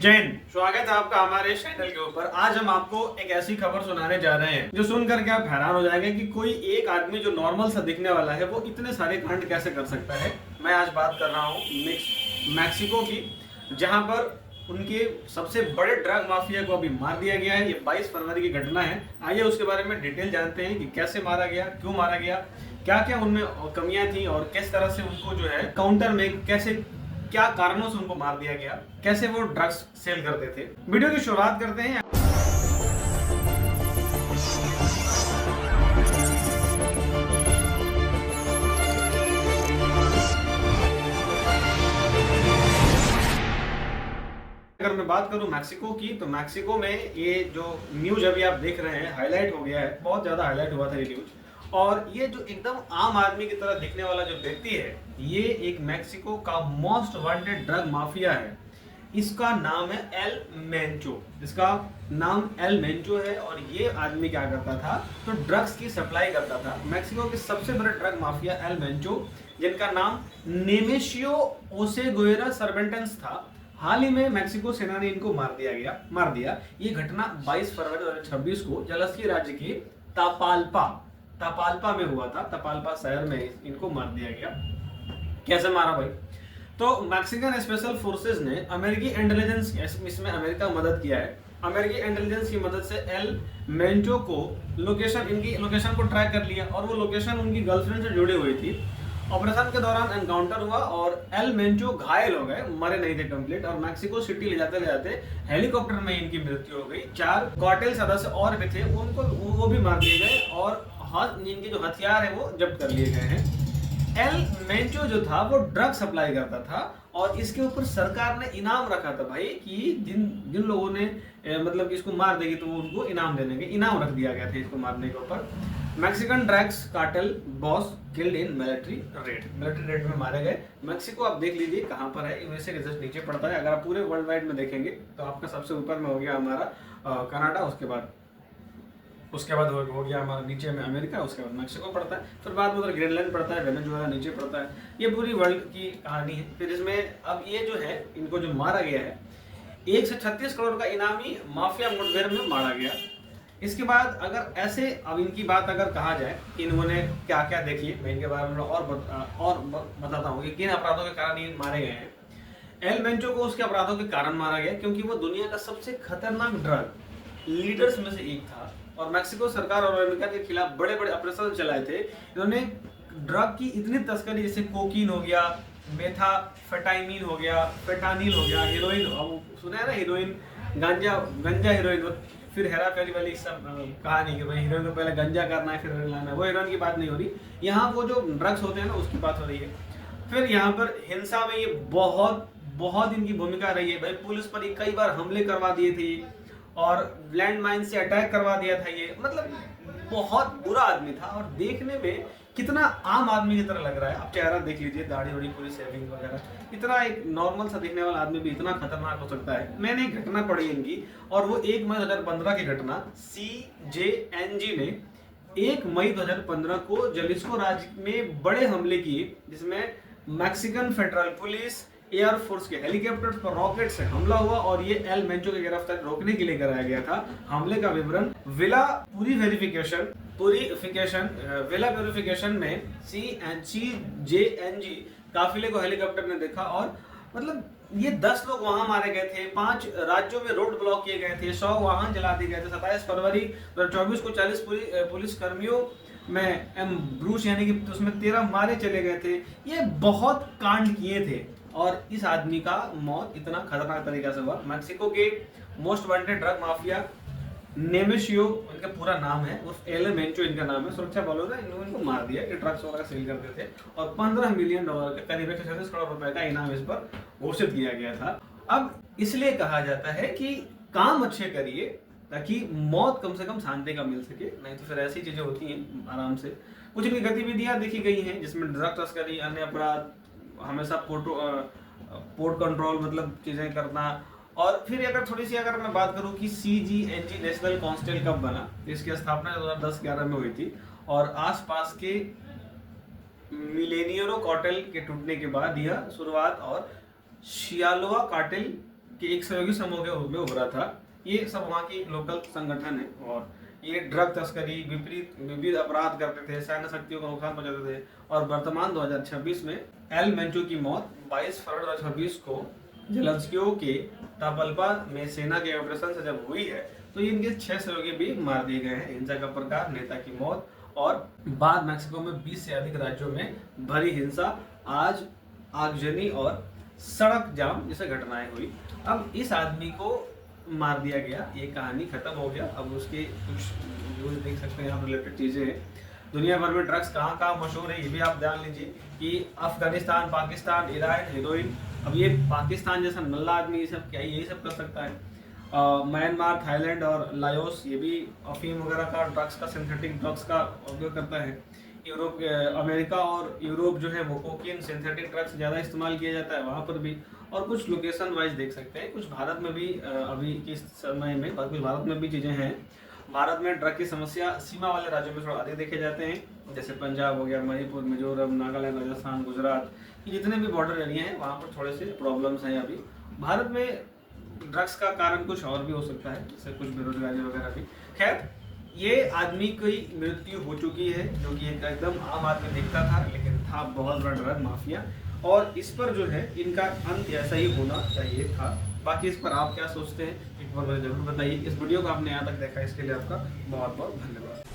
जैन स्वागत है आपका हमारे चैनल के ऊपर। आज हम आपको एक ऐसी खबर सुनाने जा रहे हैं जो सुन करके आप हैरान हो जाएंगे कि कोई एक आदमी जो नॉर्मल सा दिखने वाला है वो इतने सारे कांड कैसे कर सकता है। मैं आज बात कर रहा हूँ मैक्सिको की, जहां पर उनके सबसे बड़े ड्रग माफिया को अभी मार दिया गया है। ये 22 फरवरी की घटना है। आइए उसके बारे में डिटेल जानते हैं कि कैसे मारा गया, क्यों मारा गया, क्या क्या उनमें कमियां थी और किस तरह से उनको जो है काउंटर में कैसे, क्या कारणों से उनको मार दिया गया, कैसे वो ड्रग्स सेल करते थे। वीडियो की शुरुआत करते हैं। अगर मैं बात करूं मैक्सिको की, तो मैक्सिको में ये जो न्यूज अभी आप देख रहे हैं हाईलाइट हो गया है, बहुत ज्यादा हाईलाइट हुआ था ये न्यूज। और ये जो एकदम आम आदमी की तरह दिखने वाला जो व्यक्ति है, ये एक मैक्सिको का मोस्ट वांटेड ड्रग माफिया है। इसका नाम है एल मेंचो। इसका नाम एल मेंचो है। और ये आदमी क्या करता था, तो ड्रग्स की सप्लाई करता था। मैक्सिको के सबसे बड़े ड्रग माफिया एल मेंचो, जिनका नाम नेमेशियो ओसेगुएरा सर्वेंटेंस था। हाल ही में मैक्सिको सेना ने इनको मार दिया। ये घटना 22 फरवरी 2026 को जलस्की राज्य के तापाल्पा में हुआ था। तापाल्पा शहर में इनको मार दिया गया। कैसे मारा भाई? तो मैक्सिकन स्पेशल फोर्सेस ने अमेरिकी इंटेलिजेंस, इसमें अमेरिका मदद किया है, अमेरिकी इंटेलिजेंस की मदद से एल मेंचो को इनकी लोकेशन को ट्रैक कर लिया। और वो लोकेशन उनकी गर्लफ्रेंड से जुड़ी हुई थी। ऑपरेशन के दौरान एनकाउंटर हुआ और एल मेंचो घायल हो गए, मरे नहीं थे कंप्लीट। और मैक्सिको सिटी ले जाते हेलीकॉप्टर में इनकी मृत्यु हो गई। 4 कार्टेल सदस्य और भी थे, उनको वो भी मार दिए गए और इनके जो हथियार है वो जब्त कर लिए गए हैं। एल मेंचो जो था वो ड्रग सप्लाई करता था और इसके ऊपर सरकार ने इनाम रखा था भाई, कि जिन लोगों ने मतलब इसको मार देगी तो वो उनको इनाम देने के इनाम रख दिया गया था इसको मारने के ऊपर। Mexican drugs cartel boss killed in military red में मारे गए। मैक्सिको आप देख लीजिए कहाँ पर है, यूएसए के जस्ट नीचे पड़ता है। अगर आप पूरे वर्ल्ड वाइड में देखेंगे तो आपका सबसे ऊपर में हो गया हमारा कनाडा, उसके बाद हो गया हमारा नीचे में अमेरिका, उसके बाद मैक्सिको पड़ता है, फिर बाद में उधर ग्रीनलैंड पड़ता है, वेनेजुएला नीचे पड़ता है। ये पूरी वर्ल्ड की कहानी है। फिर इसमें अब ये जो है, इनको जो मारा गया है, 136 करोड़ का इनामी माफिया मुठभेड़ में मारा गया। इसके बाद अगर ऐसे अब इनकी बात अगर कहा जाए कि इन्होंने क्या क्या, देखिए मैं इनके बारे में और बताता हूँ कि किन अपराधों के कारण ये मारे गए हैं। एल मेंचो को उसके अपराधों के कारण मारा गया क्योंकि वो दुनिया का सबसे खतरनाक ड्रग लीडर्स में से एक था और मैक्सिको सरकार और अमेरिका के खिलाफ बड़े बड़े ऑपरेशन चलाए थे। इन्होंने ड्रग की इतनी तस्करी, जैसे कोकीन हो गया, मेथाफेटाइमिन हो गया, फेटानिल हो गया, हीरोइन, सुना है ना, हीरोइन, गंजा हीरोइन, फिर हेरा फेरी वाली सब कहानी कि भाई हीरोइन को पहले गंजा करना है फिर हीरोइन लाना है, वो हीरोइन की बात नहीं हो रही। यहाँ वो जो ड्रग्स होते हैं ना उसकी बात हो रही है। फिर यहाँ पर हिंसा में ये बहुत इनकी भूमिका रही है भाई। पुलिस पर ये कई बार हमले करवा दिए थे और लैंड माइन से अटैक करवा दिया था। ये मतलब बहुत बुरा आदमी था और देखने में कितना आम आदमी की तरह लग रहा है। आप चेहरा देख लीजिए, दाढ़ी वाड़ी, पूरी सेविंग वगैरह, इतना एक नॉर्मल सा दिखने वाला आदमी भी इतना खतरनाक हो सकता है। मैंने एक घटना पढ़ी इनकी, और वो 1 मई 2015 की घटना। CJNG ने 1 मई 2015 को जलिस्को राज्य में बड़े हमले किए, जिसमें मैक्सिकन फेडरल पुलिस, एयरफोर्स के हेलीकॉप्टर पर रॉकेट से हमला हुआ और ये एल मेंचो की गिरफ्तारी रोकने के लिए कराया गया था। हमले का विवरण विला वेरिफिकेशन में CJNG काफिले को हेलीकॉप्टर ने देखा और मतलब ये 10 लोग वहां मारे गए थे, 5 राज्यों में रोड ब्लॉक किए गए थे, 100 वाहन जला दिए गए थे। 27 फरवरी 2024 को 40 पुलिस कर्मियों में ब्रूस यानी कि उसमें 13 मारे चले गए थे। ये बहुत कांड किए थे और इस आदमी का मौत इतना खतरनाक तरीके से हुआ। मैक्सिको के मोस्ट वांटेड ड्रग माफिया नेमेशियो, उनका पूरा नाम है, उस एल मेंचो इनका नाम है। सुरक्षा बलों ने इनको मार दिया कि ड्रग्स वगैरह सेल करते थे और $15 मिलियन के करीब 137 करोड़ रुपए का इनाम इस पर घोषित किया गया था। अब इसलिए कहा जाता है कि काम अच्छे करिए ताकि मौत कम से कम शांति का मिल सके, नहीं तो फिर ऐसी चीजें होती हैं आराम से। कुछ इनकी गतिविधियां देखी गई हैं जिसमें ड्रग तस्करी, अन्य अपराध, हमेशा पोर्ट कंट्रोल मतलब चीजें करना। और फिर अगर थोड़ी सी अगर मैं बात करूं कि CJNG नेशनल कांस्टेबल कब बना, तो इसकी स्थापना 2010-11 में हुई थी और आसपास के मिलेनियरो कार्टेल के टूटने के बाद यह शुरुआत और शियालोआ कार्टेल कि एक सहयोगी समूह के रूप में उभरा था। ये सब वहाँ की लोकल संगठन है और ये ड्रग तस्करी, विविध अपराध करते थे, सैन्य शक्तियों को नुकसान पहुंचाते थे। और वर्तमान 2026 में एल मेंचू की मौत 22 फरवरी 2026 को जेलेंस्कियों के तापल्पा में सेना के ऑपरेशन से जब हुई है, तो इनके 6 सहयोगी भी मार दिए गए हैं। हिंसा का प्रकार, नेता की मौत और बाद मैक्सिको में 20 से अधिक राज्यों में भरी हिंसा, आज आगजनी और सड़क जाम जैसे घटनाएं हुई। अब इस आदमी को मार दिया गया, ये कहानी खत्म हो गया। अब उसके कुछ न्यूज देख सकते हैं, यहाँ रिलेटेड चीजें हैं। दुनिया भर में ड्रग्स कहाँ कहाँ मशहूर है ये भी आप जान लीजिए कि अफगानिस्तान, पाकिस्तान, ईरान, हेरोइन। अब ये पाकिस्तान जैसा नल्ला आदमी ये सब क्या यही सब कर सकता है। म्यांमार, थाईलैंड और लाओस ये भी अफीम वगैरह का ड्रग्स का, सिंथेटिक ड्रग्स का उपयोग करता है। यूरोप, अमेरिका और यूरोप जो है वो कोकीन, सिंथेटिक ड्रग्स ज़्यादा इस्तेमाल किया जाता है वहाँ पर भी। और कुछ लोकेशन वाइज देख सकते हैं, कुछ भारत में भी अभी के समय में कुछ भारत में भी चीज़ें हैं। भारत में ड्रग की समस्या सीमा वाले राज्यों में थोड़ा अधिक देखे जाते हैं, जैसे पंजाब हो गया, मणिपुर, मिजोरम, नागालैंड, राजस्थान, गुजरात, ये जितने भी बॉर्डर एरिया हैं वहाँ पर थोड़े से प्रॉब्लम्स हैं अभी। भारत में ड्रग्स का कारण कुछ और भी हो सकता है, जैसे कुछ बेरोजगारी वगैरह भी। खैर, ये आदमी की मृत्यु हो चुकी है, जो कि एक एकदम आम आदमी दिखता था, लेकिन था बहुत बड़ा ड्रग माफिया। और इस पर जो है इनका अंत ऐसा ही होना चाहिए था। बाकी इस पर आप क्या सोचते हैं एक बार मुझे जरूर बताइए। इस वीडियो को आपने यहाँ तक देखा, इसके लिए आपका बहुत बहुत धन्यवाद।